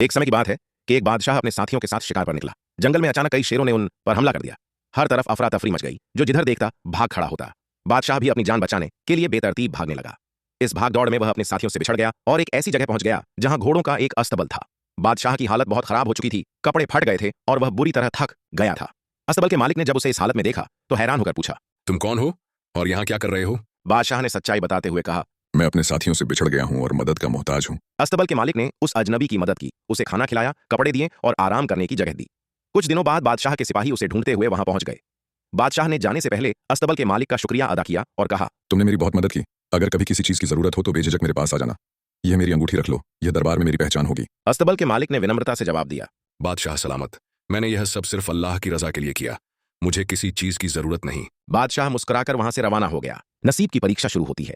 एक समय की बात है कि एक बादशाह अपने साथियों के साथ शिकार पर निकला। जंगल में अचानक कई शेरों ने उन पर हमला कर दिया। हर तरफ अफरा तफरी मच गई। जो जिधर देखता भाग खड़ा होता। बादशाह भी अपनी जान बचाने के लिए बेतरतीब भागने लगा। इस भाग दौड़ में वह अपने साथियों से बिछड़ गया और एक ऐसी जगह पहुंच गया जहां घोड़ों का एक अस्तबल था। बादशाह की हालत बहुत खराब हो चुकी थी, कपड़े फट गए थे और वह बुरी तरह थक गया था। अस्तबल के मालिक ने जब उसे इस हालत में देखा तो हैरान होकर पूछा, तुम कौन हो और यहाँ क्या कर रहे हो? बादशाह ने सच्चाई बताते हुए कहा, मैं अपने साथियों से बिछड़ गया हूँ और मदद का मोहताज हूँ। अस्तबल के मालिक ने उस अजनबी की मदद की, उसे खाना खिलाया, कपड़े दिए और आराम करने की जगह दी। कुछ दिनों बाद बादशाह के सिपाही उसे ढूंढते हुए वहां पहुंच गए। बादशाह ने जाने से पहले अस्तबल के मालिक का शुक्रिया अदा किया और कहा, तुमने मेरी बहुत मदद की। अगर कभी किसी चीज की जरूरत हो तो बेझिझक मेरे पास आ जाना। यह मेरी अंगूठी रख लो, यह दरबार में मेरी पहचान होगी। अस्तबल के मालिक ने विनम्रता से जवाब दिया, बादशाह सलामत, मैंने यह सब सिर्फ अल्लाह की रजा के लिए किया। मुझे किसी चीज की जरूरत नहीं। बादशाह मुस्कुराकर वहां से रवाना हो गया। नसीब की परीक्षा शुरू होती है।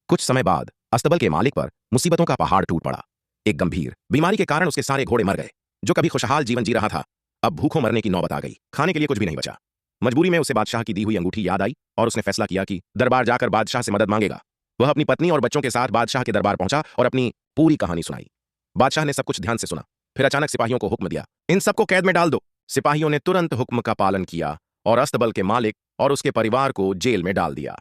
कुछ समय बाद अस्तबल के मालिक पर मुसीबतों का पहाड़ टूट पड़ा। एक गंभीर बीमारी के कारण उसके सारे घोड़े मर गए। जो कभी खुशहाल जीवन जी रहा था, अब भूखों मरने की नौबत आ गई। खाने के लिए कुछ भी नहीं बचा। मजबूरी में उसे बादशाह की दी हुई अंगूठी याद आई और उसने फैसला किया कि दरबार जाकर बादशाह से मदद मांगेगा। वह अपनी पत्नी और बच्चों के साथ बादशाह के दरबार पहुंचा और अपनी पूरी कहानी सुनाई। बादशाह ने सब कुछ ध्यान से सुना। फिर अचानक सिपाहियों को हुक्म दिया, इन सबको कैद में डाल दो। सिपाहियों ने तुरंत हुक्म का पालन किया और अस्तबल के मालिक और उसके परिवार को जेल में डाल दिया।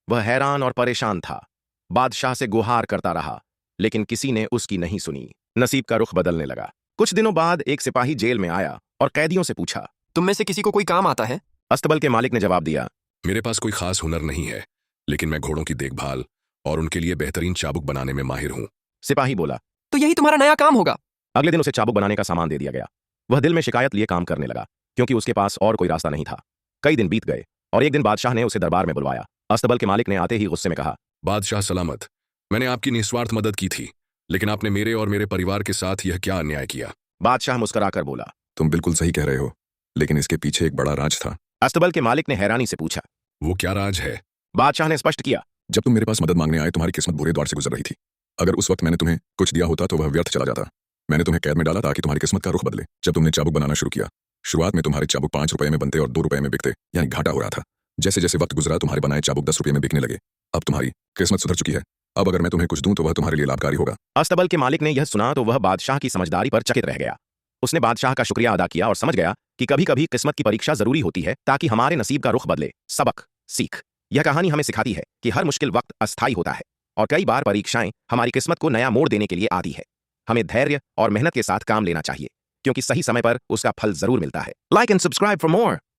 वह हैरान और परेशान था। बादशाह से गुहार करता रहा, लेकिन किसी ने उसकी नहीं सुनी। नसीब का रुख बदलने लगा। कुछ दिनों बाद एक सिपाही जेल में आया और कैदियों से पूछा, तुम में से किसी को कोई काम आता है? अस्तबल के मालिक ने जवाब दिया, मेरे पास कोई खास हुनर नहीं है, लेकिन मैं घोड़ों की देखभाल और उनके लिए बेहतरीन चाबुक बनाने में माहिर हूँ। सिपाही बोला, तो यही तुम्हारा नया काम होगा। अगले दिन उसे चाबुक बनाने का सामान दे दिया गया। वह दिल में शिकायत लिए काम करने लगा, क्योंकि उसके पास और कोई रास्ता नहीं था। कई दिन बीत गए और एक दिन बादशाह ने उसे दरबार में बुलवाया। अस्तबल के मालिक ने आते ही गुस्से में कहा, बादशाह सलामत, मैंने आपकी निस्वार्थ मदद की थी, लेकिन आपने मेरे और मेरे परिवार के साथ यह क्या अन्याय किया? बादशाह मुस्कुराकर बोला, तुम बिल्कुल सही कह रहे हो, लेकिन इसके पीछे एक बड़ा राज था। अस्तबल के मालिक ने हैरानी से पूछा, वो क्या राज है? बादशाह ने स्पष्ट किया, जब तुम मेरे पास मदद मांगने आए तुम्हारी किस्मत बुरे दौर से गुजर रही थी। अगर उस वक्त मैंने तुम्हें कुछ दिया होता तो वह व्यर्थ चला जाता। मैंने तुम्हें कैद में डाला ताकि तुम्हारी किस्मत का रुख बदले। जब तुमने चाबुक बनाना शुरू किया, शुरुआत में तुम्हारे चाबुक 5 रुपए में बनते और 2 रुपए में बिकते, यानी घाटा हो रहा था। जैसे जैसे वक्त गुजरा तुम्हारे बनाए चाबुक 10 रुपए में बिकने लगे। अब तुम्हारी किस्मत सुधर चुकी है। अब अगर मैं तुम्हें कुछ दूं तो वह तुम्हारे लिए लाभकारी होगा। अस्तबल के मालिक ने यह सुना तो वह बादशाह की समझदारी पर चकित रह गया। उसने बादशाह का शुक्रिया अदा किया और समझ गया कि कभी कभी किस्मत की परीक्षा जरूरी होती है ताकि हमारे नसीब का रुख बदले। सबक सीख। यह कहानी हमें सिखाती है कि हर मुश्किल वक्त अस्थायी होता है और कई बार परीक्षाएं हमारी किस्मत को नया मोड़ देने के लिए आती है। हमें धैर्य और मेहनत के साथ काम लेना चाहिए, क्योंकि सही समय पर उसका फल जरूर मिलता है। Like and subscribe for more.